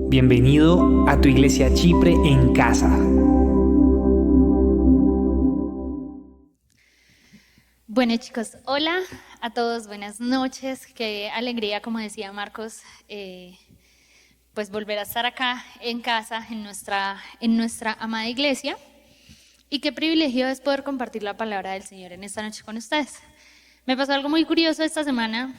Bienvenido a tu iglesia Chipre en casa. Bueno chicos, hola a todos, buenas noches, qué alegría, como decía Marcos, pues volver a estar acá en casa, en nuestra amada iglesia, y qué privilegio es poder compartir la palabra del Señor en esta noche con ustedes. Me pasó algo muy curioso esta semana,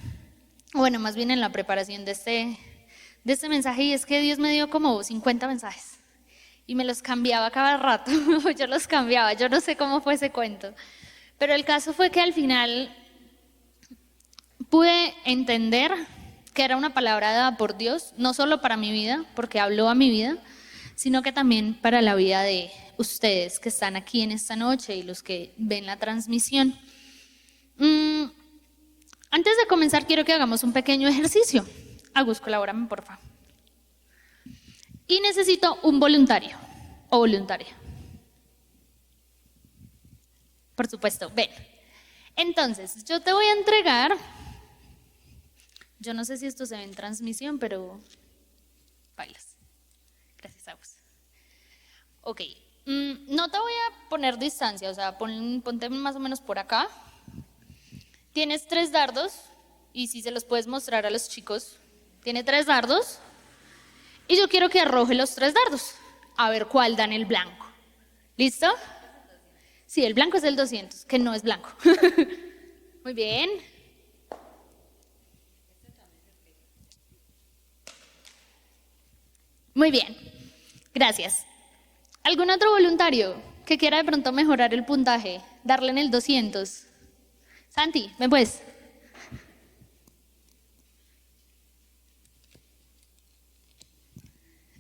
bueno, más bien en la preparación de este mensaje, y es que Dios me dio como 50 mensajes y me los cambiaba cada rato. Yo los cambiaba, yo no sé cómo fue ese cuento, pero el caso fue que al final pude entender que era una palabra dada por Dios, no solo para mi vida, porque habló a mi vida, sino que también para la vida de ustedes que están aquí en esta noche y los que ven la transmisión. Antes de comenzar, quiero que hagamos un pequeño ejercicio. Agus, colabórame, por favor. Y necesito un voluntario o voluntaria. Por supuesto, ven. Entonces, yo te voy a entregar, yo no sé si esto se ve en transmisión, pero bailas. Gracias, Agus. Ok, no te voy a poner distancia, o sea, ponte más o menos por acá. Tienes 3 dardos, y si se los puedes mostrar a los chicos, tiene 3 dardos, y yo quiero que arroje los 3 dardos, a ver cuál dan el blanco. ¿Listo? Sí, el blanco es el 200, que no es blanco. Muy bien. Muy bien, gracias. ¿Algún otro voluntario que quiera de pronto mejorar el puntaje? Darle en el 200. Santi, ven pues.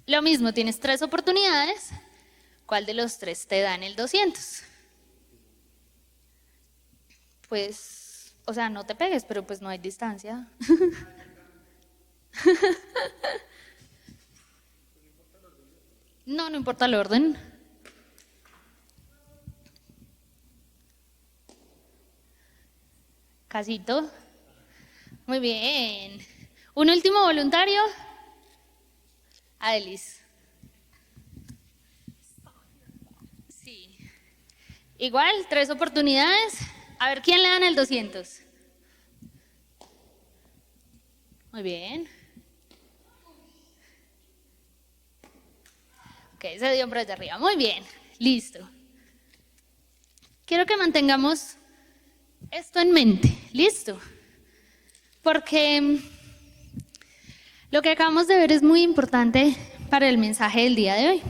Lo mismo, tienes 3 oportunidades. ¿Cuál de los 3 te dan el 200? Pues, o sea, no te pegues, pero pues no hay distancia. No importa el orden. Casito. Muy bien. ¿Un último voluntario? Adelis. Sí. Igual, 3 oportunidades. A ver, ¿quién le dan el 200? Muy bien. Ok, se dio por allá arriba. Muy bien, listo. Quiero que mantengamos esto en mente, ¿listo? Porque lo que acabamos de ver es muy importante para el mensaje del día de hoy.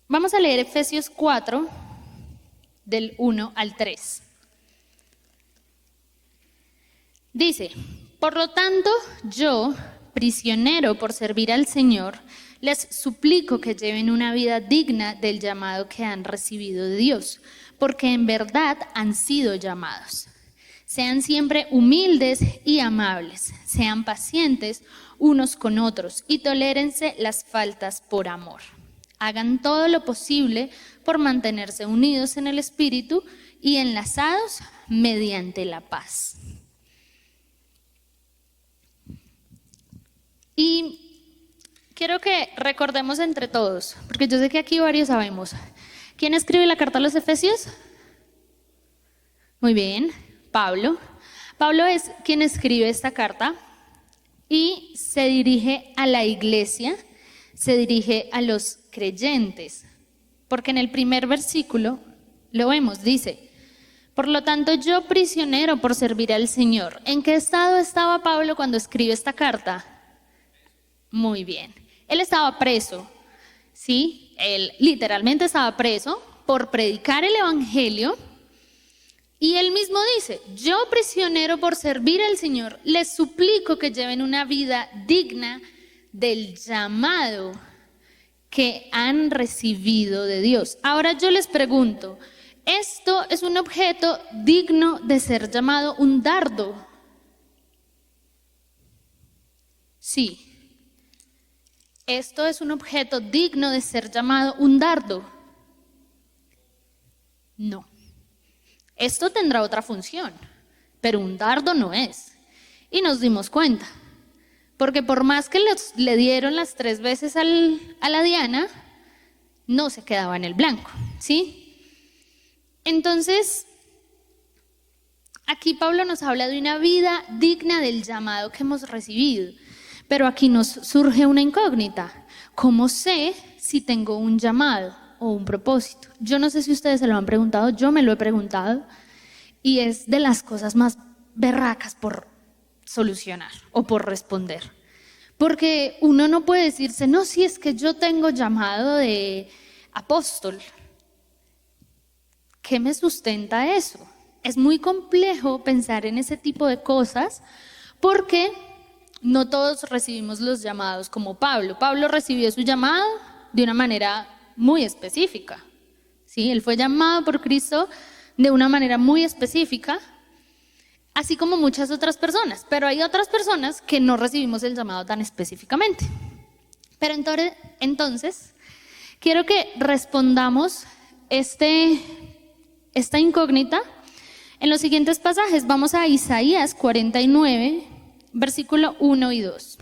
Vamos a leer Efesios 4, del 1 al 3. Dice: por lo tanto, yo, prisionero por servir al Señor, les suplico que lleven una vida digna del llamado que han recibido de Dios, porque en verdad han sido llamados. Sean siempre humildes y amables, sean pacientes unos con otros y tolérense las faltas por amor. Hagan todo lo posible por mantenerse unidos en el Espíritu y enlazados mediante la paz. Y quiero que recordemos entre todos, porque yo sé que aquí varios sabemos. ¿Quién escribe la carta a los Efesios? Muy bien, Pablo. Pablo es quien escribe esta carta y se dirige a la iglesia, se dirige a los creyentes, porque en el primer versículo lo vemos, dice: por lo tanto, yo, prisionero por servir al Señor. ¿En qué estado estaba Pablo cuando escribe esta carta? Muy bien. Él estaba preso, ¿sí? Él literalmente estaba preso por predicar el evangelio. Y él mismo dice: yo, prisionero por servir al Señor, les suplico que lleven una vida digna del llamado que han recibido de Dios. Ahora yo les pregunto, ¿esto es un objeto digno de ser llamado un dardo? Sí. ¿Esto es un objeto digno de ser llamado un dardo? No. Esto tendrá otra función, pero un dardo no es. Y nos dimos cuenta, porque por más que le dieron las 3 veces a la diana, no se quedaba en el blanco, ¿sí? Entonces, aquí Pablo nos habla de una vida digna del llamado que hemos recibido, pero aquí nos surge una incógnita. ¿Cómo sé si tengo un llamado o un propósito? Yo no sé si ustedes se lo han preguntado, yo me lo he preguntado y es de las cosas más berracas por solucionar o por responder. Porque uno no puede decirse, no, si es que yo tengo llamado de apóstol. ¿Qué me sustenta eso? Es muy complejo pensar en ese tipo de cosas porque no todos recibimos los llamados como Pablo. Pablo recibió su llamado de una manera muy específica, ¿sí? Él fue llamado por Cristo de una manera muy específica, así como muchas otras personas, pero hay otras personas que no recibimos el llamado tan específicamente. Pero entonces quiero que respondamos esta incógnita en los siguientes pasajes. Vamos a Isaías 49, versículo 1 y 2.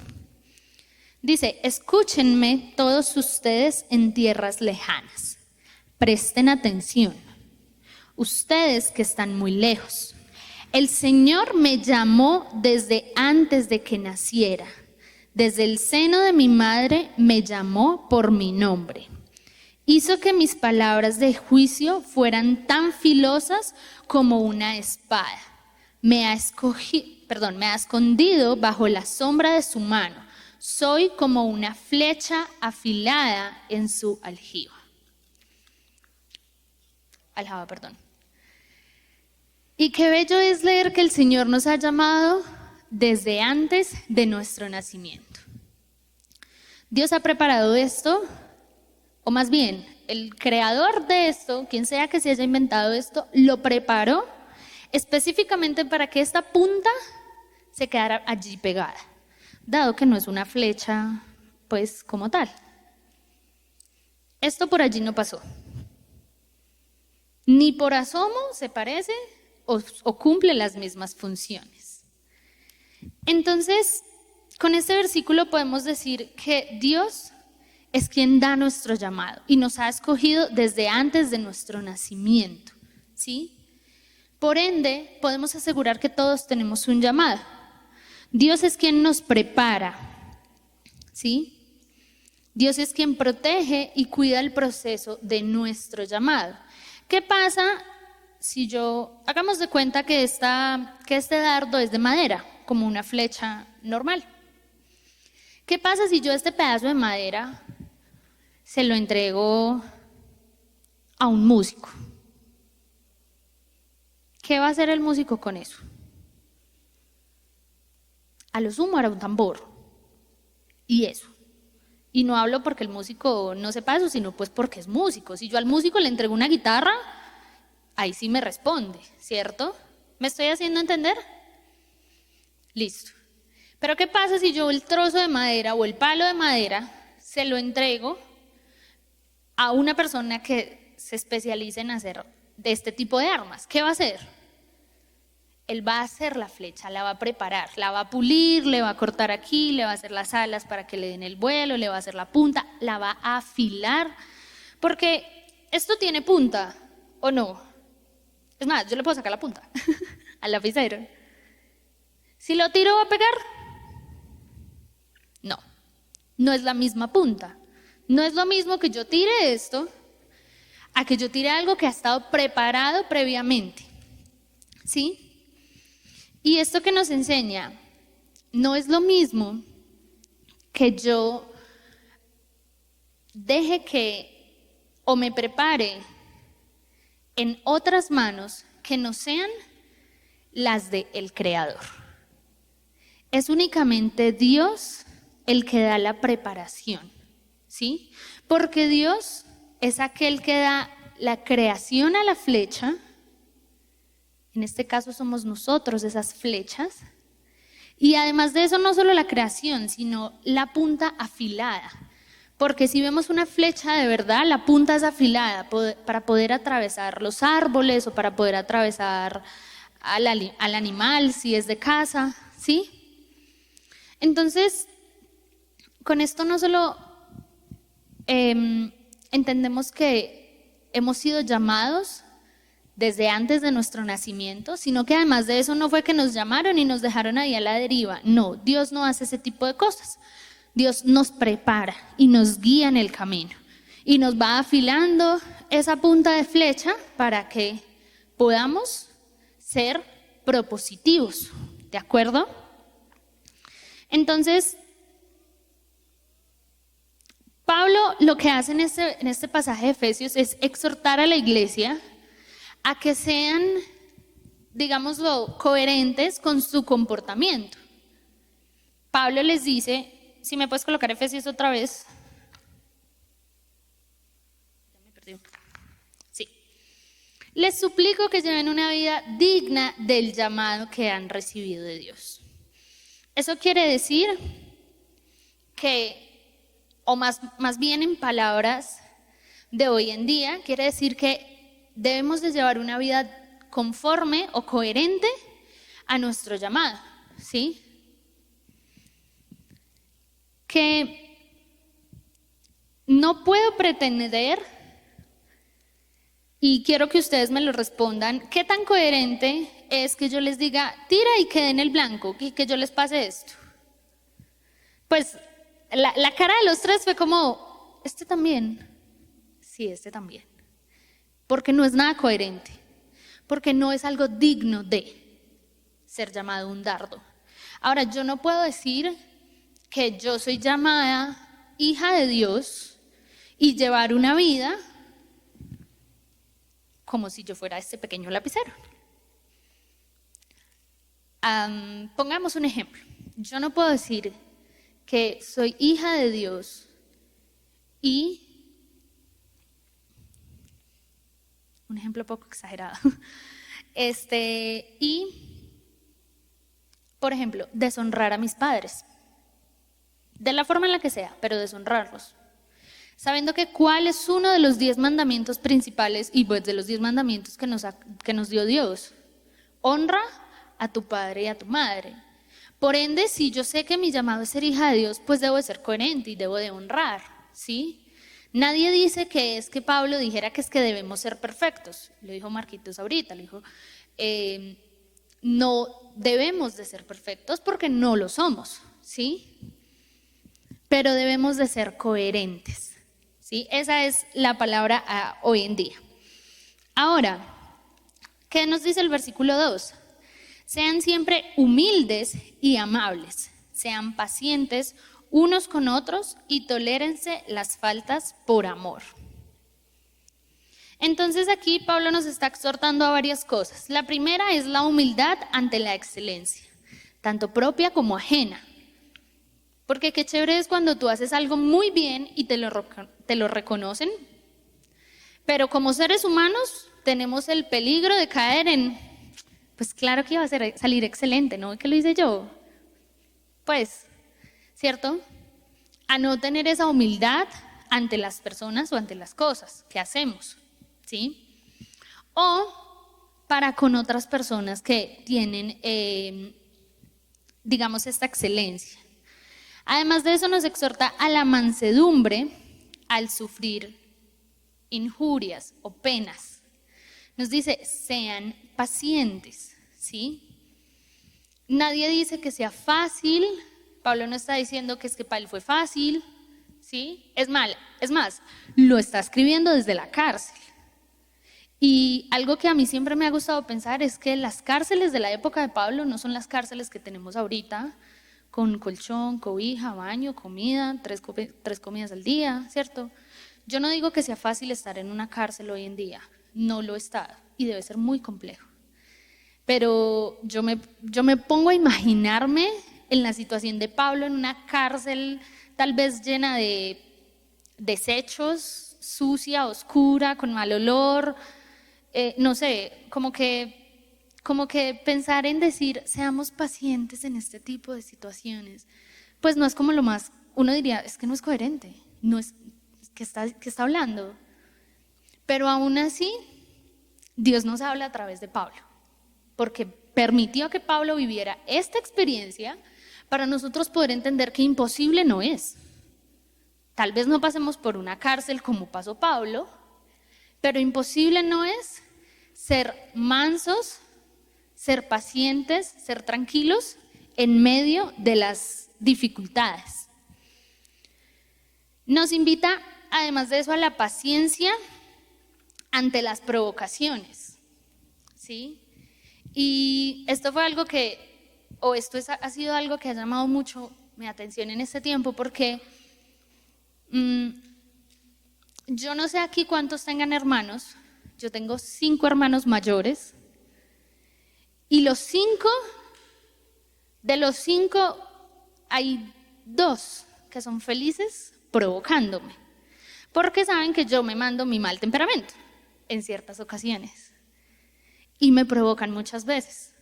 Dice: escúchenme todos ustedes en tierras lejanas, presten atención, ustedes que están muy lejos. El Señor me llamó desde antes de que naciera, desde el seno de mi madre me llamó por mi nombre. Hizo que mis palabras de juicio fueran tan filosas como una espada. Me ha escondido bajo la sombra de su mano. Soy como una flecha afilada en su aljaba. Y qué bello es leer que el Señor nos ha llamado desde antes de nuestro nacimiento. Dios ha preparado esto, o más bien, el creador de esto, quien sea que se haya inventado esto, lo preparó específicamente para que esta punta se quedara allí pegada, dado que no es una flecha, pues, como tal. Esto por allí no pasó. Ni por asomo se parece o cumple las mismas funciones. Entonces, con este versículo podemos decir que Dios es quien da nuestro llamado y nos ha escogido desde antes de nuestro nacimiento, ¿sí? Por ende, podemos asegurar que todos tenemos un llamado. Dios es quien nos prepara, ¿sí? Dios es quien protege y cuida el proceso de nuestro llamado. ¿Qué pasa si hagamos de cuenta que este dardo es de madera, como una flecha normal? ¿Qué pasa si yo este pedazo de madera se lo entrego a un músico? ¿Qué va a hacer el músico con eso? A lo sumo hará un tambor y eso. Y no hablo porque el músico no sepa eso, sino pues porque es músico. Si yo al músico le entrego una guitarra, ahí sí me responde, ¿cierto? ¿Me estoy haciendo entender? Listo. Pero ¿qué pasa si yo el trozo de madera o el palo de madera se lo entrego a una persona que se especialice en hacer de este tipo de armas? ¿Qué va a hacer? Él va a hacer la flecha, la va a preparar, la va a pulir, le va a cortar aquí, le va a hacer las alas para que le den el vuelo, le va a hacer la punta, la va a afilar, porque esto tiene punta, ¿o no? Es más, yo le puedo sacar la punta al lapicero. Si lo tiro, ¿va a pegar? No, no es la misma punta. No es lo mismo que yo tire esto a que yo tire algo que ha estado preparado previamente, ¿sí? Y esto que nos enseña no es lo mismo que yo deje o me prepare en otras manos que no sean las del Creador. Es únicamente Dios el que da la preparación, ¿sí? Porque Dios es aquel que da la creación a la flecha. En este caso somos nosotros esas flechas. Y además de eso, no solo la creación, sino la punta afilada. Porque si vemos una flecha de verdad, la punta es afilada para poder atravesar los árboles o para poder atravesar al animal si es de caza, ¿sí? Entonces, con esto no solo entendemos que hemos sido llamados desde antes de nuestro nacimiento, sino que además de eso no fue que nos llamaron y nos dejaron ahí a la deriva. No, Dios no hace ese tipo de cosas. Dios nos prepara y nos guía en el camino y nos va afilando esa punta de flecha para que podamos ser propositivos, ¿de acuerdo? Entonces, Pablo lo que hace en este pasaje de Efesios es exhortar a la iglesia a que sean, digámoslo, coherentes con su comportamiento. Pablo les dice, si me puedes colocar Efesios otra vez. Ya me perdí. Sí. Les suplico que lleven una vida digna del llamado que han recibido de Dios. Eso quiere decir que, o más bien en palabras de hoy en día, quiere decir que debemos de llevar una vida conforme o coherente a nuestro llamado, ¿sí? Que no puedo pretender, y quiero que ustedes me lo respondan, ¿qué tan coherente es que yo les diga, tira y quede en el blanco, y que yo les pase esto? Pues la cara de los tres fue como, este también, sí, este también. Porque no es nada coherente, porque no es algo digno de ser llamado un dardo. Ahora, yo no puedo decir que yo soy llamada hija de Dios y llevar una vida como si yo fuera este pequeño lapicero. Pongamos un ejemplo. Yo no puedo decir que soy hija de Dios y, un ejemplo poco exagerado, y, por ejemplo, deshonrar a mis padres, de la forma en la que sea, pero deshonrarlos, sabiendo que cuál es uno de los 10 mandamientos principales y pues de los 10 mandamientos que nos dio Dios: honra a tu padre y a tu madre. Por ende, si yo sé que mi llamado es ser hija de Dios, pues debo de ser coherente y debo de honrar, ¿sí? Nadie dice que es que Pablo dijera que es que debemos ser perfectos. Lo dijo Marquitos ahorita, le dijo, no debemos de ser perfectos porque no lo somos, ¿sí? Pero debemos de ser coherentes, ¿sí? Esa es la palabra hoy en día. Ahora, ¿qué nos dice el versículo 2? Sean siempre humildes y amables, sean pacientes unos con otros y tolérense las faltas por amor. Entonces aquí Pablo nos está exhortando a varias cosas. La primera es la humildad ante la excelencia, tanto propia como ajena. Porque qué chévere es cuando tú haces algo muy bien y te lo reconocen, pero como seres humanos tenemos el peligro de caer en, pues claro que iba a salir excelente, ¿no? ¿Qué lo hice yo? Pues, ¿cierto? A no tener esa humildad ante las personas o ante las cosas que hacemos, ¿sí? O para con otras personas que tienen, digamos, esta excelencia. Además de eso nos exhorta a la mansedumbre al sufrir injurias o penas. Nos dice, sean pacientes, ¿sí? Nadie dice que sea fácil. Pablo no está diciendo que es que para él fue fácil, ¿sí? Es más, lo está escribiendo desde la cárcel. Y algo que a mí siempre me ha gustado pensar es que las cárceles de la época de Pablo no son las cárceles que tenemos ahorita, con colchón, cobija, baño, comida, tres comidas al día, ¿cierto? Yo no digo que sea fácil estar en una cárcel hoy en día, no lo está y debe ser muy complejo. Pero yo me pongo a imaginarme en la situación de Pablo en una cárcel tal vez llena de desechos, sucia, oscura, con mal olor, no sé, como que pensar en decir, seamos pacientes en este tipo de situaciones, pues no es como lo más, uno diría, es que no es coherente, no es, ¿qué está hablando? Pero aún así, Dios nos habla a través de Pablo, porque permitió que Pablo viviera esta experiencia para nosotros poder entender que imposible no es. Tal vez no pasemos por una cárcel como pasó Pablo, pero imposible no es ser mansos, ser pacientes, ser tranquilos en medio de las dificultades. Nos invita, además de eso, a la paciencia ante las provocaciones, ¿sí? Y esto fue algo ha sido algo que ha llamado mucho mi atención en este tiempo, porque yo no sé aquí cuántos tengan hermanos. Yo tengo 5 hermanos mayores y de los 5 hay 2 que son felices provocándome, porque saben que yo me mando mi mal temperamento en ciertas ocasiones y me provocan muchas veces.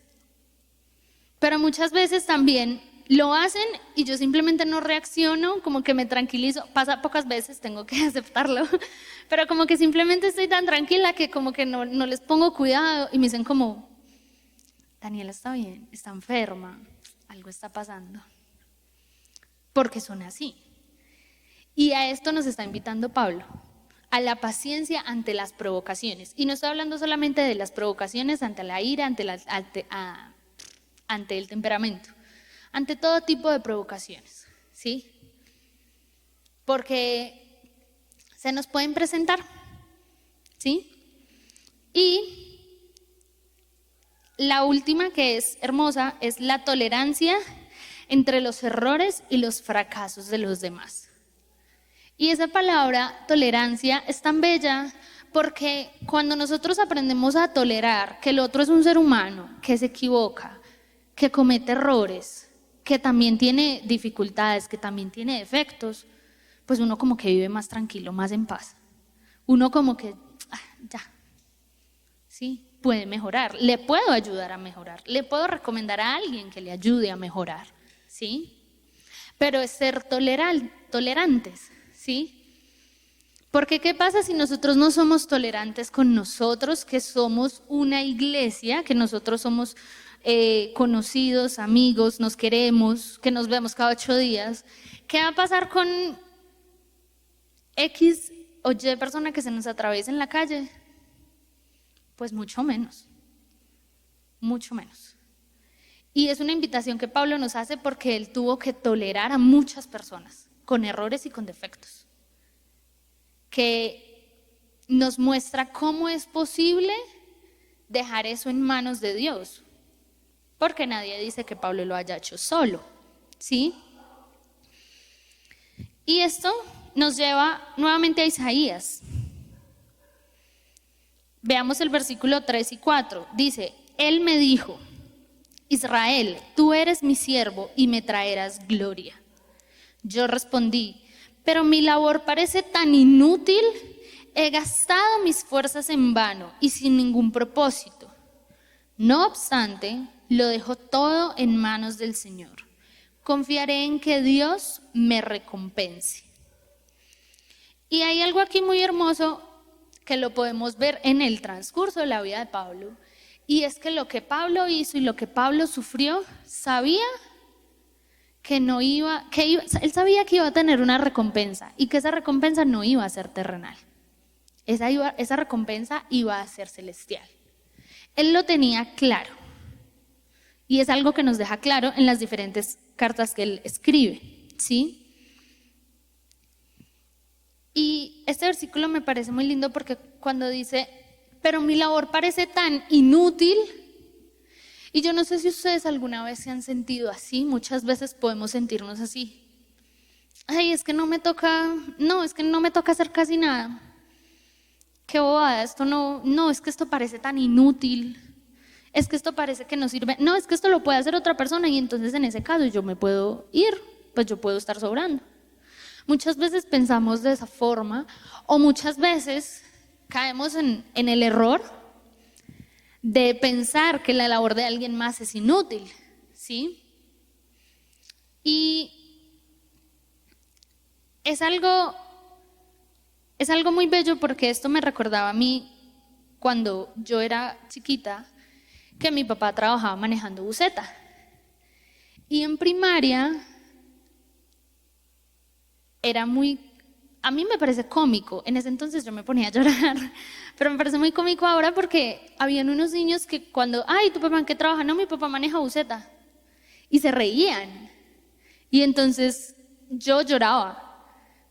Pero muchas veces también lo hacen y yo simplemente no reacciono, como que me tranquilizo. Pasa pocas veces, tengo que aceptarlo, pero como que simplemente estoy tan tranquila que como que no les pongo cuidado y me dicen como, Daniela está bien, está enferma, algo está pasando, porque son así. Y a esto nos está invitando Pablo, a la paciencia ante las provocaciones. Y no estoy hablando solamente de las provocaciones ante la ira, ante el temperamento, ante todo tipo de provocaciones, ¿sí? Porque se nos pueden presentar, ¿sí? Y la última, que es hermosa, es la tolerancia entre los errores y los fracasos de los demás. Y esa palabra tolerancia es tan bella porque cuando nosotros aprendemos a tolerar que el otro es un ser humano, que se equivoca, que comete errores, que también tiene dificultades, que también tiene defectos, pues uno como que vive más tranquilo, más en paz. Uno como que, ya, sí, puede mejorar, le puedo ayudar a mejorar, le puedo recomendar a alguien que le ayude a mejorar, ¿sí? Pero es ser tolerantes, ¿sí? Porque ¿qué pasa si nosotros no somos tolerantes con nosotros, que somos una iglesia, que nosotros somos conocidos, amigos, nos queremos, que nos vemos cada 8 días? ¿Qué va a pasar con X o Y persona que se nos atraviesa en la calle? Pues mucho menos, mucho menos. Y es una invitación que Pablo nos hace porque él tuvo que tolerar a muchas personas, con errores y con defectos, que nos muestra cómo es posible dejar eso en manos de Dios, porque nadie dice que Pablo lo haya hecho solo, ¿sí? Y esto nos lleva nuevamente a Isaías. Veamos el versículo 3 y 4. Dice, Él me dijo, Israel, tú eres mi siervo y me traerás gloria. Yo respondí, pero mi labor parece tan inútil, he gastado mis fuerzas en vano y sin ningún propósito. No obstante, lo dejo todo en manos del Señor. Confiaré en que Dios me recompense. Y hay algo aquí muy hermoso que lo podemos ver en el transcurso de la vida de Pablo, y es que lo que Pablo hizo y lo que Pablo sufrió, sabía que él sabía que iba a tener una recompensa y que esa recompensa no iba a ser terrenal. Esa recompensa iba a ser celestial. Él lo tenía claro. Y es algo que nos deja claro en las diferentes cartas que él escribe, ¿sí? Y este versículo me parece muy lindo porque cuando dice, pero mi labor parece tan inútil. Y yo no sé si ustedes alguna vez se han sentido así, muchas veces podemos sentirnos así. Ay, es que no me toca hacer casi nada. Qué bobada, es que esto parece tan inútil. Es que esto parece que no sirve. No, es que esto lo puede hacer otra persona y entonces en ese caso yo me puedo ir, pues yo puedo estar sobrando. Muchas veces pensamos de esa forma o muchas veces caemos en el error de pensar que la labor de alguien más es inútil, ¿sí? Y es algo muy bello porque esto me recordaba a mí cuando yo era chiquita, que mi papá trabajaba manejando buseta. Y en primaria era a mí me parece cómico, en ese entonces yo me ponía a llorar, pero me parece muy cómico ahora porque habían unos niños que cuando, ay, ¿tu papá en qué trabaja? No, mi papá maneja buseta. Y se reían. Y entonces yo lloraba,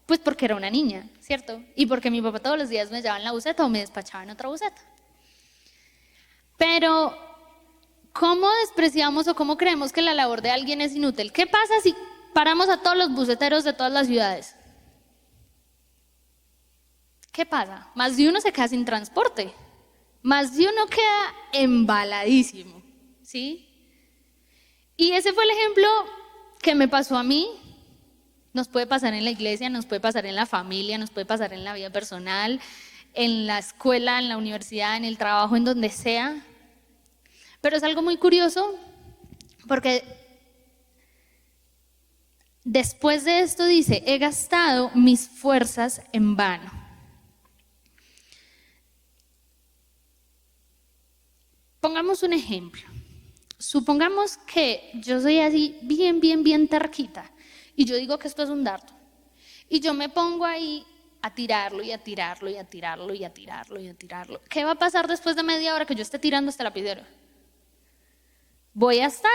pues porque era una niña, ¿cierto? Y porque mi papá todos los días me llevaba en la buseta o me despachaba en otra buseta. Pero, ¿cómo despreciamos o cómo creemos que la labor de alguien es inútil? ¿Qué pasa si paramos a todos los buceteros de todas las ciudades? ¿Qué pasa? Más de uno se queda sin transporte, más de uno queda embaladísimo, ¿sí? Y ese fue el ejemplo que me pasó a mí. Nos puede pasar en la iglesia, nos puede pasar en la familia, nos puede pasar en la vida personal, en la escuela, en la universidad, en el trabajo, en donde sea. Pero es algo muy curioso porque después de esto dice, he gastado mis fuerzas en vano. Pongamos un ejemplo. Supongamos que yo soy así bien terquita y yo digo que esto es un dardo y yo me pongo ahí a tirarlo y a tirarlo y a tirarlo y a tirarlo y a tirarlo. ¿Qué va a pasar después de media hora que yo esté tirando este lapicero? Voy a estar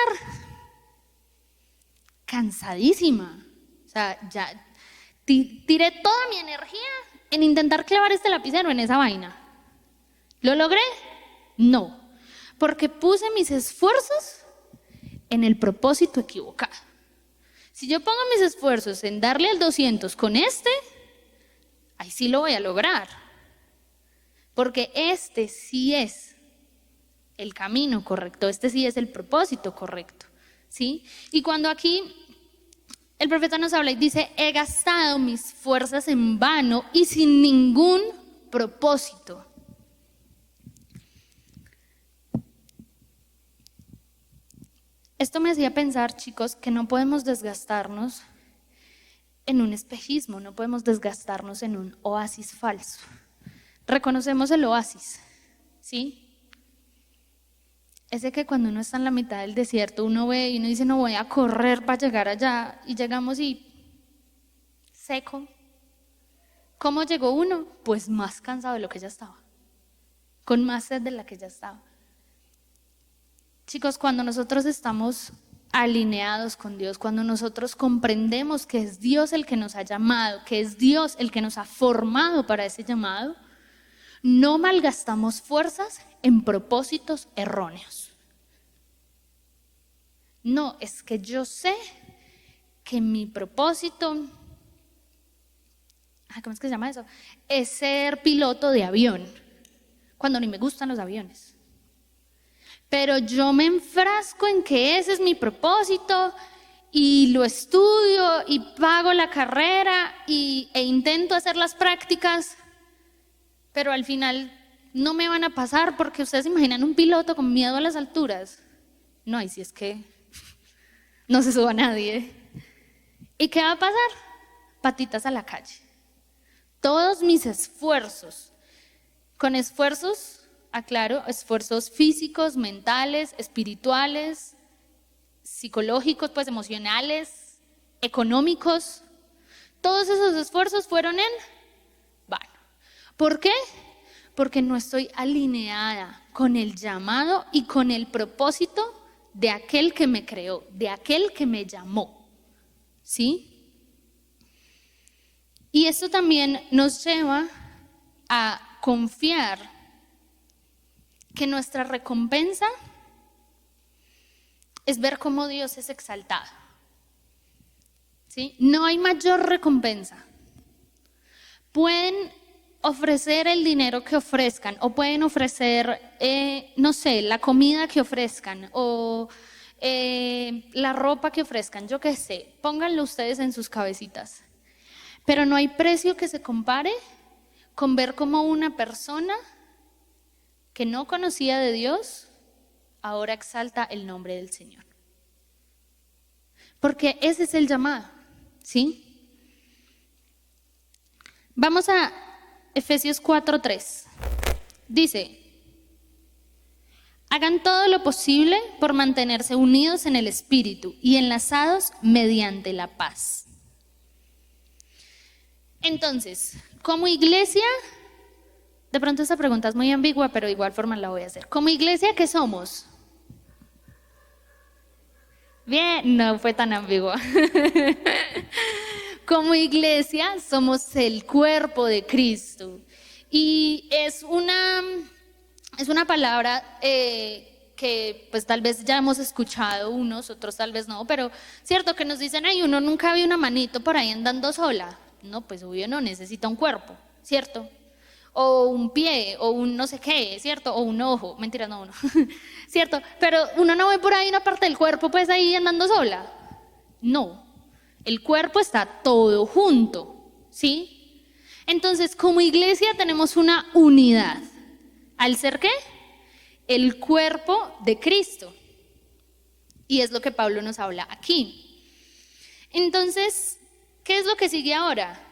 cansadísima. O sea, ya tiré toda mi energía en intentar clavar este lapicero en esa vaina. ¿Lo logré? No. Porque puse mis esfuerzos en el propósito equivocado. Si yo pongo mis esfuerzos en darle al 200 con ahí sí lo voy a lograr. Porque este sí es el camino correcto, este sí es el propósito correcto, ¿sí? Y cuando aquí el profeta nos habla y dice, he gastado mis fuerzas en vano y sin ningún propósito. Esto me hacía pensar, chicos, que no podemos desgastarnos en un espejismo, no podemos desgastarnos en un oasis falso. Reconocemos el oasis, ¿sí? Ese que cuando uno está en la mitad del desierto, uno ve y uno dice, no voy a correr para llegar allá, y llegamos y seco. ¿Cómo llegó uno? Pues más cansado de lo que ya estaba, con más sed de la que ya estaba. Chicos, cuando nosotros estamos alineados con Dios, cuando nosotros comprendemos que es Dios el que nos ha llamado, que es Dios el que nos ha formado para ese llamado, no malgastamos fuerzas en propósitos erróneos. No, es que yo sé que mi propósito, ¿cómo es que se llama eso? Es ser piloto de avión, cuando ni me gustan los aviones. Pero yo me enfrasco en que ese es mi propósito y lo estudio y pago la carrera e intento hacer las prácticas, pero al final no me van a pasar porque ustedes se imaginan un piloto con miedo a las alturas. No, y si es que no se suba nadie. ¿Y qué va a pasar? Patitas a la calle. Todos mis esfuerzos, con esfuerzos, aclaro, esfuerzos físicos, mentales, espirituales, psicológicos, pues emocionales, económicos, todos esos esfuerzos fueron en vano. ¿Por qué? Porque no estoy alineada con el llamado y con el propósito de aquel que me creó, de aquel que me llamó, ¿sí? Y esto también nos lleva a confiar que nuestra recompensa es ver cómo Dios es exaltado, ¿sí? No hay mayor recompensa. Pueden ofrecer el dinero que ofrezcan o pueden ofrecer, no sé, la comida que ofrezcan o la ropa que ofrezcan, yo qué sé, pónganlo ustedes en sus cabecitas. Pero no hay precio que se compare con ver cómo una persona que no conocía de Dios, ahora exalta el nombre del Señor. Porque ese es el llamado, ¿sí? Vamos a Efesios 4:3. Dice, Hagan todo lo posible por mantenerse unidos en el Espíritu y enlazados mediante la paz. Entonces, como iglesia, de pronto esta pregunta es muy ambigua, pero de igual forma la voy a hacer. Como iglesia, ¿qué somos? Bien, no fue tan ambigua. Como iglesia somos el cuerpo de Cristo. Y es una palabra que pues tal vez ya hemos escuchado unos, otros tal vez no, pero cierto que nos dicen, ay, uno nunca ve una manito por ahí andando sola. No, pues obvio no, necesita un cuerpo, ¿cierto? O un pie, o un no sé qué, ¿cierto? O un ojo, mentira, no, uno, ¿cierto? Pero uno no ve por ahí una parte del cuerpo pues ahí andando sola. No, el cuerpo está todo junto, ¿sí? Entonces, como iglesia tenemos una unidad. ¿Al ser qué? El cuerpo de Cristo. Y es lo que Pablo nos habla aquí. Entonces, ¿qué es lo que sigue ahora?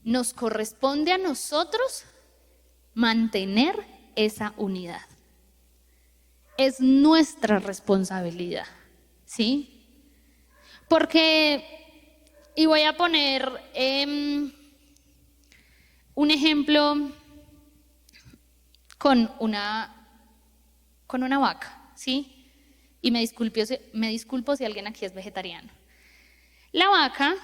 Nos corresponde a nosotros mantener esa unidad. Es nuestra responsabilidad, ¿sí? Porque, y voy a poner un ejemplo con una vaca, ¿sí? Y me disculpo si alguien aquí es vegetariano. La vaca,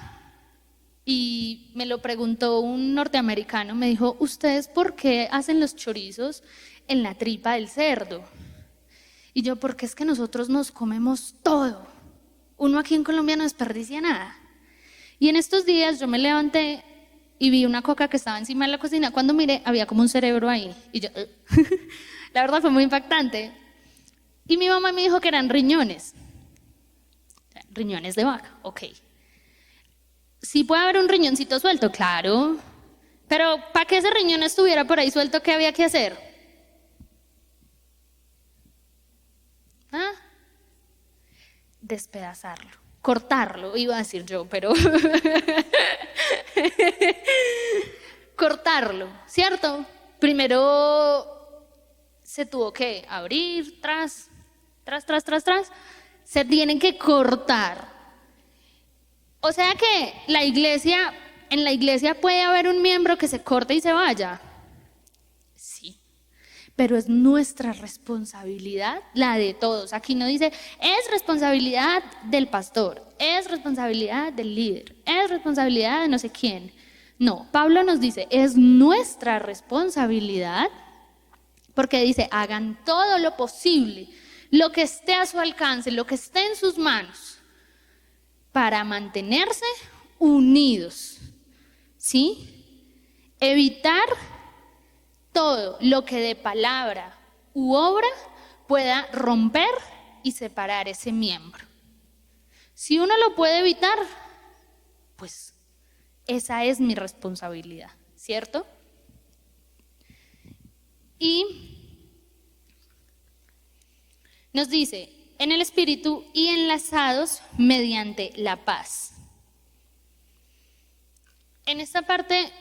y me lo preguntó un norteamericano, me dijo, ¿ustedes por qué hacen los chorizos en la tripa del cerdo? Y yo, porque es que nosotros nos comemos todo. Uno aquí en Colombia no desperdicia nada. Y en estos días yo me levanté y vi una coca que estaba encima de la cocina. Cuando miré, había como un cerebro ahí. Y yo, la verdad fue muy impactante. Y mi mamá me dijo que eran riñones. Riñones de vaca, ok. ¿Sí puede haber un riñoncito suelto? Claro. Pero para que ese riñón estuviera por ahí suelto, ¿qué había que hacer? ¿Ah? Despedazarlo. Cortarlo, iba a decir yo, pero cortarlo, ¿cierto? Primero se tuvo que abrir, tras, se tienen que cortar. O sea que en la iglesia puede haber un miembro que se corte y se vaya. Sí. Pero es nuestra responsabilidad, la de todos. Aquí no dice, es responsabilidad del pastor, es responsabilidad del líder, es responsabilidad de no sé quién. No, Pablo nos dice, es nuestra responsabilidad, porque dice, hagan todo lo posible, lo que esté a su alcance, lo que esté en sus manos, para mantenerse unidos, ¿sí? Evitar todo lo que de palabra u obra pueda romper y separar ese miembro. Si uno lo puede evitar, pues esa es mi responsabilidad, ¿cierto? Y nos dice, en el Espíritu y enlazados mediante la paz. En esta parte,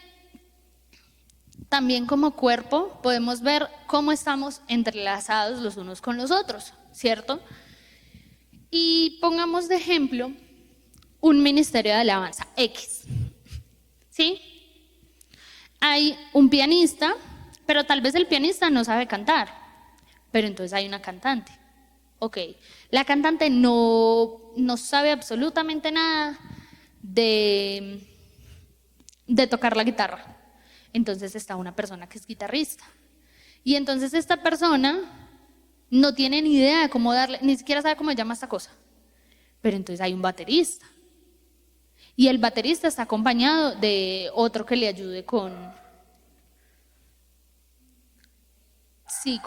también como cuerpo, podemos ver cómo estamos entrelazados los unos con los otros, ¿cierto? Y pongamos de ejemplo un ministerio de alabanza X, ¿sí? Hay un pianista, pero tal vez el pianista no sabe cantar, pero entonces hay una cantante. Ok, la cantante no sabe absolutamente nada de tocar la guitarra. Entonces está una persona que es guitarrista. Y entonces esta persona no tiene ni idea de cómo darle, ni siquiera sabe cómo se llama esta cosa. Pero entonces hay un baterista. Y el baterista está acompañado de otro que le ayude con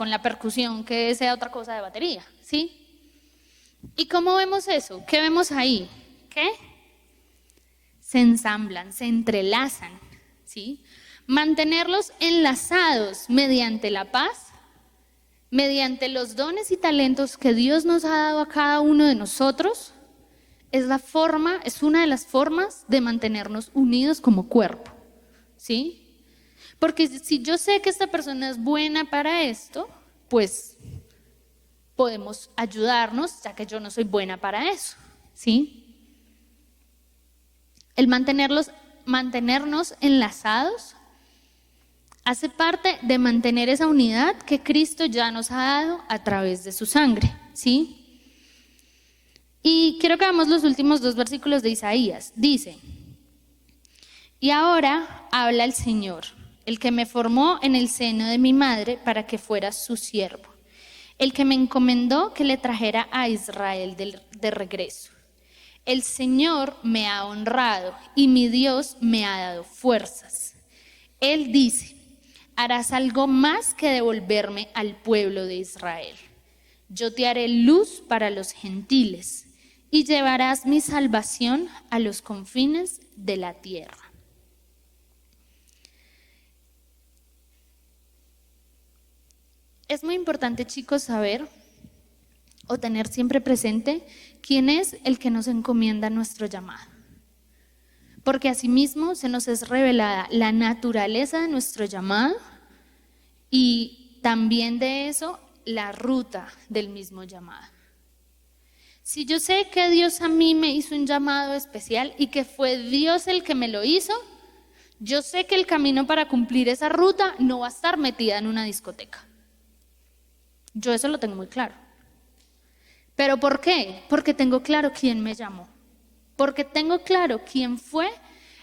la percusión, que sea otra cosa de batería, ¿sí? ¿Y cómo vemos eso? ¿Qué vemos ahí? ¿Qué? Se ensamblan, se entrelazan, ¿sí? Mantenerlos enlazados mediante la paz, mediante los dones y talentos que Dios nos ha dado a cada uno de nosotros, es una de las formas de mantenernos unidos como cuerpo, ¿sí? Porque si yo sé que esta persona es buena para esto, pues podemos ayudarnos, ya que yo no soy buena para eso, ¿sí? El mantenernos enlazados hace parte de mantener esa unidad que Cristo ya nos ha dado a través de su sangre, ¿sí? Y quiero que veamos los últimos 2 versículos de Isaías. Dice: y ahora habla el Señor, el que me formó en el seno de mi madre para que fuera su siervo, el que me encomendó que le trajera a Israel de regreso. El Señor me ha honrado y mi Dios me ha dado fuerzas. Él dice: harás algo más que devolverme al pueblo de Israel. Yo te haré luz para los gentiles y llevarás mi salvación a los confines de la tierra. Es muy importante, chicos, saber o tener siempre presente quién es el que nos encomienda nuestro llamado. Porque asimismo se nos es revelada la naturaleza de nuestro llamado y también de eso la ruta del mismo llamado. Si yo sé que Dios a mí me hizo un llamado especial y que fue Dios el que me lo hizo, yo sé que el camino para cumplir esa ruta no va a estar metida en una discoteca. Yo eso lo tengo muy claro. ¿Pero por qué? Porque tengo claro quién me llamó. Porque tengo claro quién fue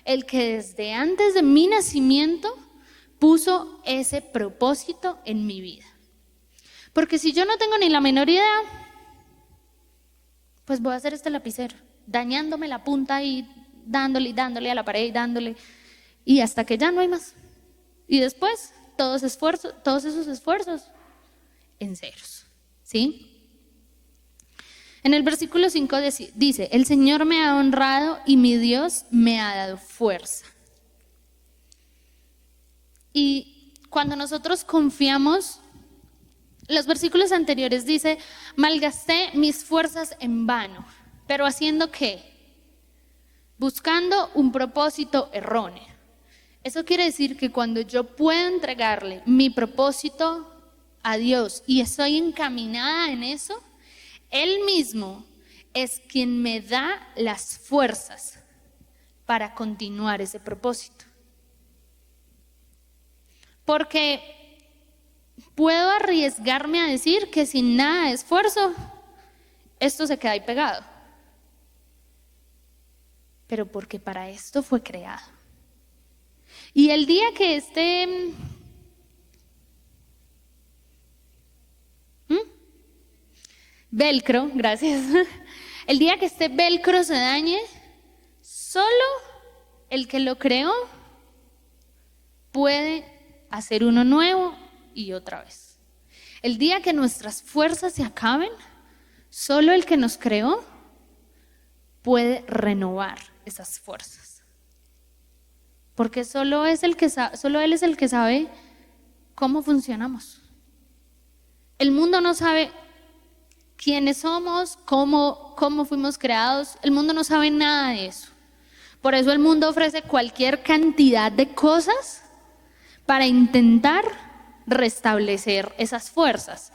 el que desde antes de mi nacimiento puso ese propósito en mi vida. Porque si yo no tengo ni la menor idea, pues voy a hacer este lapicero, dañándome la punta y dándole a la pared y dándole, y hasta que ya no hay más. Y después, todos esos esfuerzos en ceros, ¿sí? En el versículo 5 dice: el Señor me ha honrado y mi Dios me ha dado fuerza. Y cuando nosotros confiamos, los versículos anteriores dice: malgasté mis fuerzas en vano, pero ¿haciendo qué? Buscando un propósito erróneo. Eso quiere decir que cuando yo puedo entregarle mi propósito a Dios y estoy encaminada en eso, Él mismo es quien me da las fuerzas para continuar ese propósito. Porque puedo arriesgarme a decir que sin nada de esfuerzo, esto se queda ahí pegado. Pero porque para esto fue creado. Y el día que este velcro, gracias, el día que este velcro se dañe, solo el que lo creó puede hacer uno nuevo y otra vez. El día que nuestras fuerzas se acaben, solo el que nos creó puede renovar esas fuerzas. Porque solo Él es el que sabe cómo funcionamos. El mundo no sabe quiénes somos, cómo fuimos creados. El mundo no sabe nada de eso. Por eso el mundo ofrece cualquier cantidad de cosas para intentar restablecer esas fuerzas.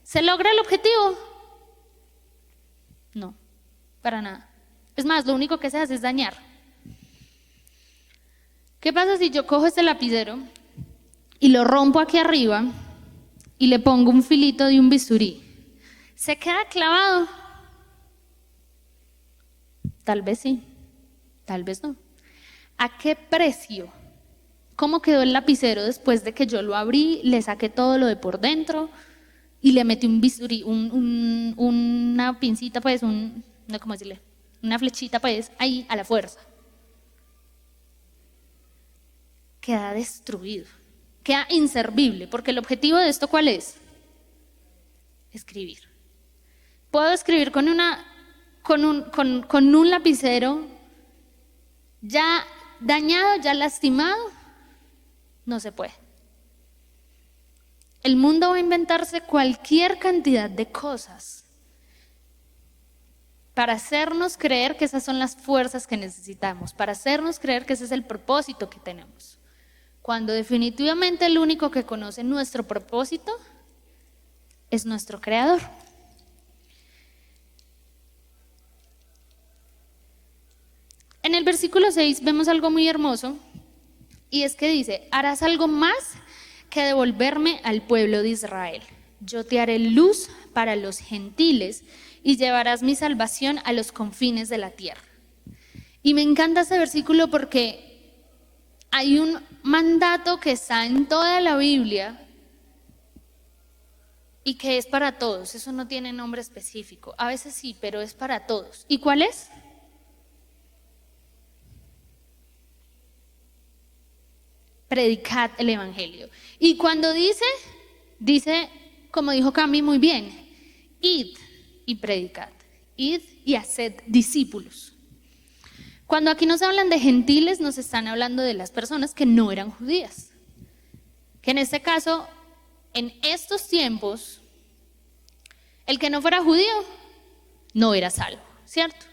¿Se logra el objetivo? No, para nada. Es más, lo único que se hace es dañar. ¿Qué pasa si yo cojo este lapicero y lo rompo aquí arriba y le pongo un filito de un bisturí? ¿Se queda clavado? Tal vez sí, tal vez no. ¿A qué precio? ¿Cómo quedó el lapicero después de que yo lo abrí, le saqué todo lo de por dentro y le metí un bisturí, una pincita, pues, no, ¿cómo decirle? Una flechita, pues, ahí a la fuerza? Queda destruido, queda inservible, porque el objetivo de esto, ¿cuál es? Escribir. Puedo escribir con un lapicero ya dañado, ya lastimado. No se puede. El mundo va a inventarse cualquier cantidad de cosas para hacernos creer que esas son las fuerzas que necesitamos, para hacernos creer que ese es el propósito que tenemos. Cuando definitivamente el único que conoce nuestro propósito es nuestro Creador. el versículo 6 vemos algo muy hermoso, y es que dice: harás algo más que devolverme al pueblo de Israel. Yo te haré luz para los gentiles y llevarás mi salvación a los confines de la tierra. Y me encanta este versículo porque hay un mandato que está en toda la Biblia y que es para todos. Eso no tiene nombre específico. A veces sí, pero es para todos. ¿Y cuál es? Predicad el evangelio. Y cuando dice, como dijo Cami muy bien, id y predicad. Id y haced discípulos. Cuando aquí nos hablan de gentiles, nos están hablando de las personas que no eran judías. Que en este caso, en estos tiempos, el que no fuera judío no era salvo, ¿cierto?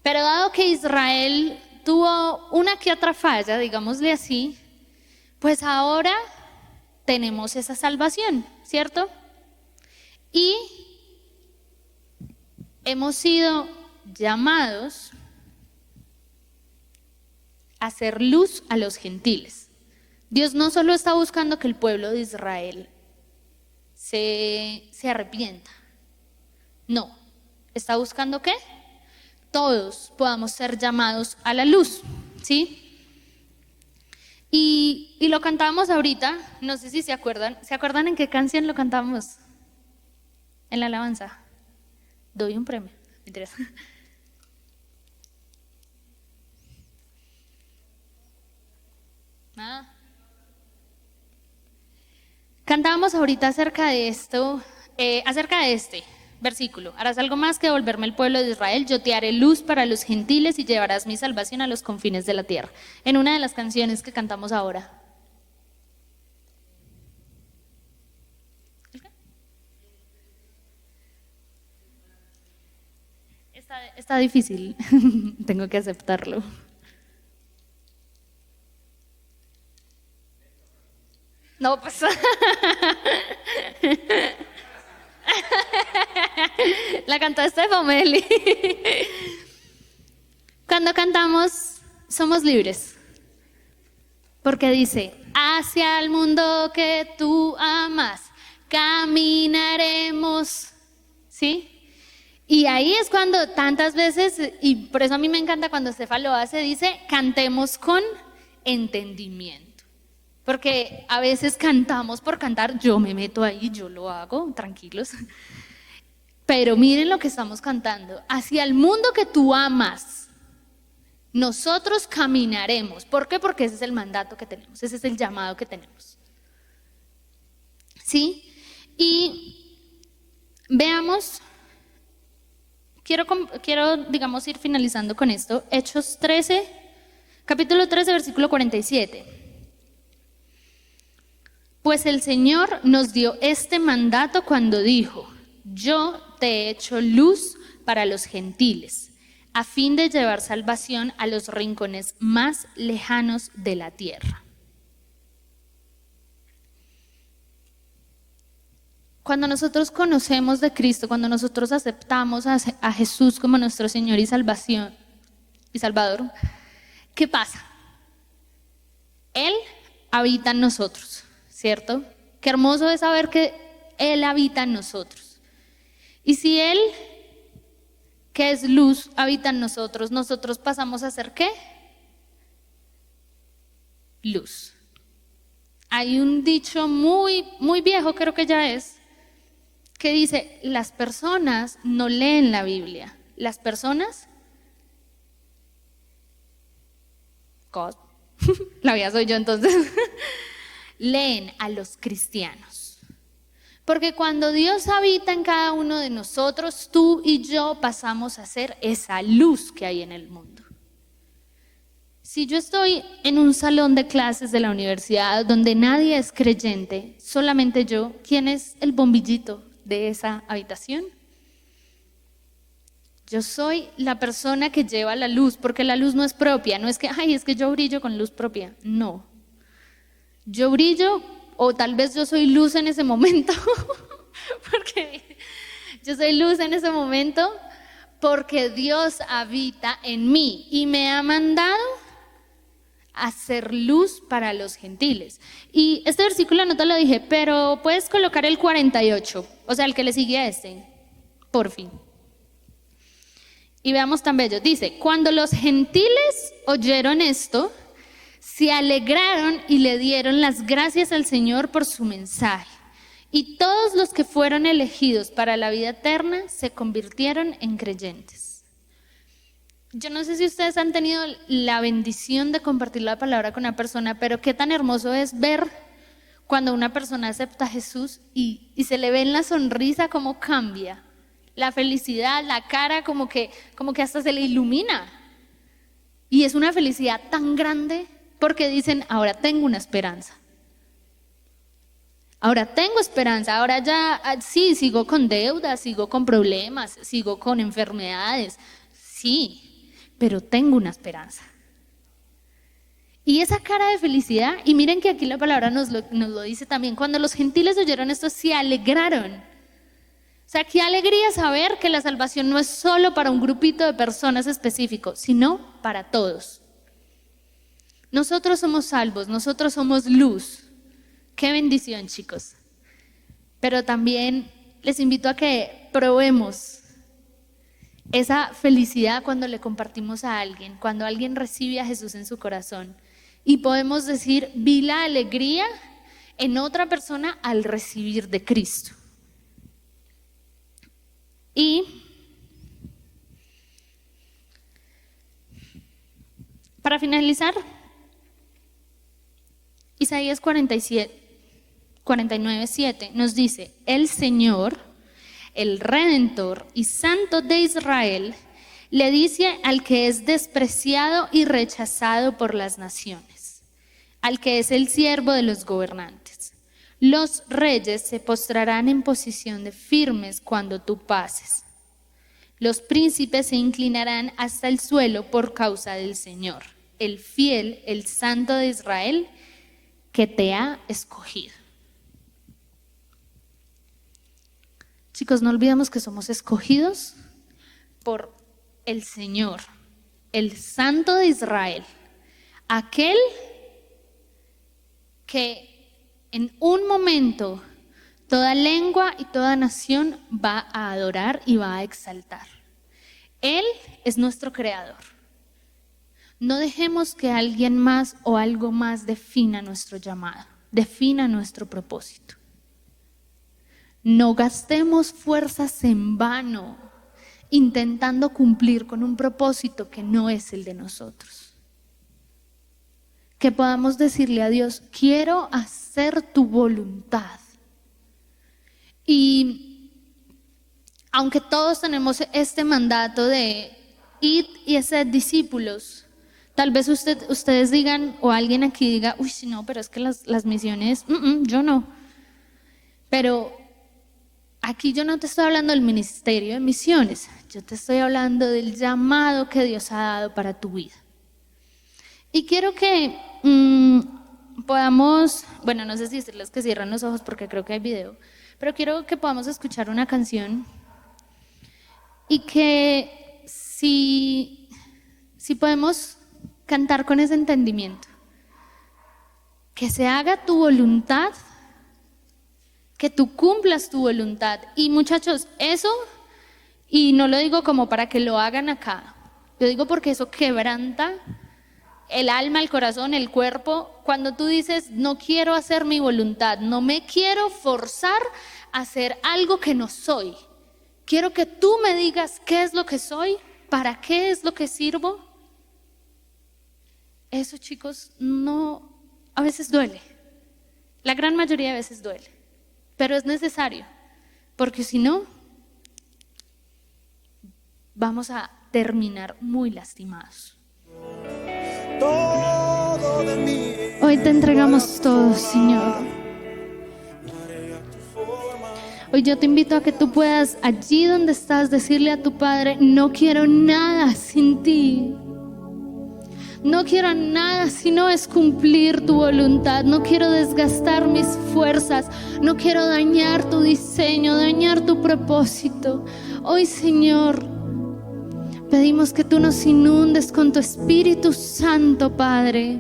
Pero dado que Israel tuvo una que otra falla, digámosle así, pues ahora tenemos esa salvación, ¿cierto? Y hemos sido llamados a hacer luz a los gentiles. Dios no solo está buscando que el pueblo de Israel se arrepienta, no, está buscando que todos podamos ser llamados a la luz, ¿sí? Y lo cantábamos ahorita, no sé si ¿se acuerdan en qué canción lo cantamos? En la alabanza. Doy un premio, me interesa. Cantábamos ahorita acerca de esto, acerca de este versículo: harás algo más que devolverme al pueblo de Israel, yo te haré luz para los gentiles y llevarás mi salvación a los confines de la tierra. En una de las canciones que cantamos ahora. Está difícil, tengo que aceptarlo. No, pues. La cantó Stefomeli. Cuando cantamos, somos libres. Porque dice: hacia el mundo que tú amas, caminaremos. ¿Sí? Y ahí es cuando tantas veces, y por eso a mí me encanta cuando Estefa lo hace, dice: cantemos con entendimiento. Porque a veces cantamos por cantar, yo me meto ahí, yo lo hago, tranquilos. Pero miren lo que estamos cantando: hacia el mundo que tú amas, nosotros caminaremos. ¿Por qué? Porque ese es el mandato que tenemos, ese es el llamado que tenemos. ¿Sí? Y veamos, quiero, digamos, ir finalizando con esto. Hechos 13, capítulo 13, versículo 47. Pues el Señor nos dio este mandato cuando dijo: yo te he hecho luz para los gentiles, a fin de llevar salvación a los rincones más lejanos de la tierra. Cuando nosotros conocemos de Cristo, cuando nosotros aceptamos a Jesús como nuestro Señor y Salvación y Salvador, ¿qué pasa? Él habita en nosotros, ¿cierto? Qué hermoso es saber que Él habita en nosotros. Y si Él, que es luz, habita en nosotros, nosotros pasamos a ser ¿qué? Luz. Hay un dicho muy, muy viejo, creo que ya es, que dice: las personas no leen la Biblia, las personas, God, la vida soy yo entonces, leen a los cristianos. Porque cuando Dios habita en cada uno de nosotros, tú y yo pasamos a ser esa luz que hay en el mundo. Si yo estoy en un salón de clases de la universidad donde nadie es creyente, solamente yo, ¿quién es el bombillito de esa habitación? Yo soy la persona que lleva la luz, porque la luz no es propia, no es que, es que yo brillo con luz propia, no. Yo brillo, o tal vez yo soy luz en ese momento, porque yo soy luz en ese momento, porque Dios habita en mí y me ha mandado a ser luz para los gentiles. Y este versículo no te lo dije, pero puedes colocar el 48, o sea, el que le sigue a este, por fin. Y veamos tan bello, dice, cuando los gentiles oyeron esto, se alegraron y le dieron las gracias al Señor por su mensaje. Y todos los que fueron elegidos para la vida eterna se convirtieron en creyentes. Yo no sé si ustedes han tenido la bendición de compartir la palabra con una persona, pero qué tan hermoso es ver cuando una persona acepta a Jesús y se le ve en la sonrisa cómo cambia. La felicidad, la cara como que hasta se le ilumina. Y es una felicidad tan grande porque dicen, ahora tengo una esperanza. Ahora tengo esperanza, ahora ya sí, sigo con deudas, sigo con problemas, sigo con enfermedades, sí, pero tengo una esperanza. Y esa cara de felicidad, y miren que aquí la palabra nos lo dice también, cuando los gentiles oyeron esto se alegraron. O sea, qué alegría saber que la salvación no es solo para un grupito de personas específico, sino para todos. Nosotros somos salvos, nosotros somos luz. Qué bendición, chicos. Pero también les invito a que probemos esa felicidad cuando le compartimos a alguien, cuando alguien recibe a Jesús en su corazón. Y podemos decir, vi la alegría en otra persona al recibir de Cristo. Y para finalizar, Isaías 49:7 nos dice, el Señor, el Redentor y Santo de Israel, le dice al que es despreciado y rechazado por las naciones, al que es el siervo de los gobernantes. Los reyes se postrarán en posición de firmes cuando tú pases. Los príncipes se inclinarán hasta el suelo por causa del Señor, el fiel, el Santo de Israel, que te ha escogido. Chicos, no olvidemos que somos escogidos por el Señor, el Santo de Israel, aquel que en un momento toda lengua y toda nación va a adorar y va a exaltar. Él es nuestro creador. No dejemos que alguien más o algo más defina nuestro llamado, defina nuestro propósito. No gastemos fuerzas en vano intentando cumplir con un propósito que no es el de nosotros. Que podamos decirle a Dios, quiero hacer tu voluntad. Y aunque todos tenemos este mandato de id y hacer discípulos, tal vez ustedes digan, o alguien aquí diga, uy, no, pero es que las misiones, yo no. Pero aquí yo no te estoy hablando del ministerio de misiones, yo te estoy hablando del llamado que Dios ha dado para tu vida. Y quiero que podamos, bueno, no sé si decirles que cierran los ojos porque creo que hay video, pero quiero que podamos escuchar una canción y que si podemos cantar con ese entendimiento, que se haga tu voluntad, que tú cumplas tu voluntad. Y muchachos, eso, y no lo digo como para que lo hagan acá, lo digo porque eso quebranta el alma, el corazón, el cuerpo. Cuando tú dices, no quiero hacer mi voluntad, no me quiero forzar a hacer algo que no soy, quiero que tú me digas qué es lo que soy, para qué es lo que sirvo. Eso, chicos, no, a veces duele, la gran mayoría de veces duele, pero es necesario, porque si no, vamos a terminar muy lastimados. Hoy te entregamos todo, Señor. Hoy yo te invito a que tú puedas, allí donde estás, decirle a tu Padre, no quiero nada sin ti. No quiero nada si no es cumplir tu voluntad. No quiero desgastar mis fuerzas. No quiero dañar tu diseño, dañar tu propósito. Hoy, Señor, Pedimos que tú nos inundes con tu Espíritu Santo, Padre,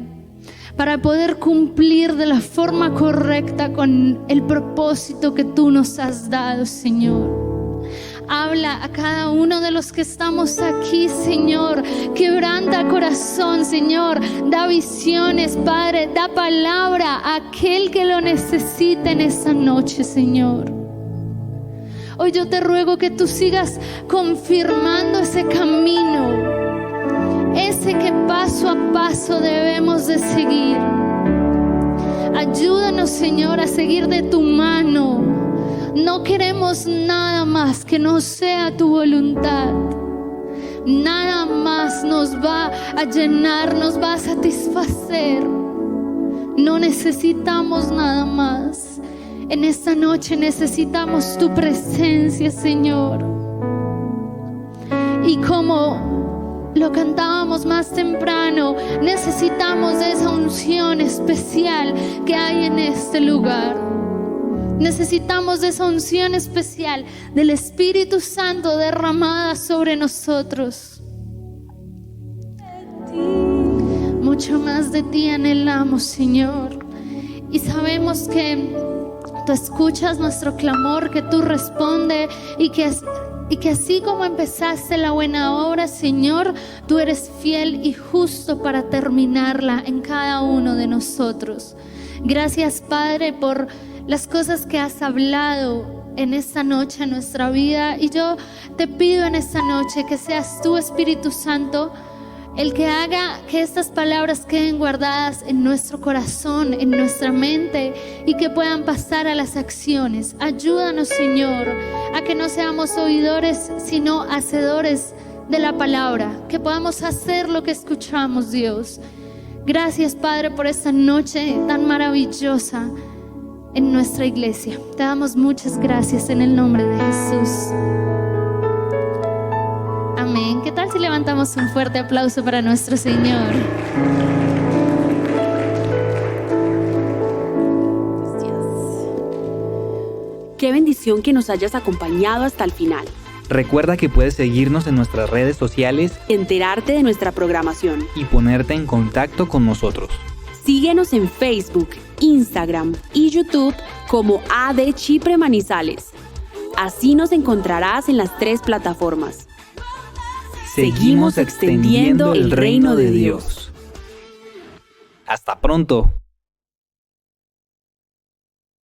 para poder cumplir de la forma correcta con el propósito que tú nos has dado, Señor. Habla a cada uno de los que estamos aquí, Señor. Quebranta corazón, Señor. Da visiones, Padre. Da palabra a aquel que lo necesite en esta noche, Señor. Hoy yo te ruego que tú sigas confirmando ese camino, ese que paso a paso debemos de seguir. Ayúdanos, Señor, a seguir de tu mano. No queremos nada más que no sea tu voluntad. Nada más nos va a llenar, nos va a satisfacer. No necesitamos nada más. En esta noche necesitamos tu presencia, Señor. Y como lo cantábamos más temprano, necesitamos de esa unción especial que hay en este lugar. Necesitamos de esa unción especial del Espíritu Santo derramada sobre nosotros. Mucho más de ti anhelamos, Señor. Y sabemos que tú escuchas nuestro clamor, que tú respondes y que así como empezaste la buena obra, Señor, tú eres fiel y justo para terminarla en cada uno de nosotros. Gracias, Padre, por las cosas que has hablado en esta noche en nuestra vida. Y yo te pido en esta noche que seas tú, Espíritu Santo, el que haga que estas palabras queden guardadas en nuestro corazón, en nuestra mente, y que puedan pasar a las acciones. Ayúdanos, Señor, a que no seamos oidores, sino hacedores de la palabra, que podamos hacer lo que escuchamos, Dios. Gracias, Padre, por esta noche tan maravillosa en nuestra iglesia. Te damos muchas gracias en el nombre de Jesús. Amén. ¿Qué tal si levantamos un fuerte aplauso para nuestro Señor? Qué bendición que nos hayas acompañado hasta el final. Recuerda que puedes seguirnos en nuestras redes sociales, Enterarte de nuestra programación. y ponerte en contacto con nosotros. Síguenos en Facebook, Instagram y YouTube como AD Chipre Manizales. Así nos encontrarás en las 3 plataformas. Seguimos extendiendo el reino de Dios. Hasta pronto.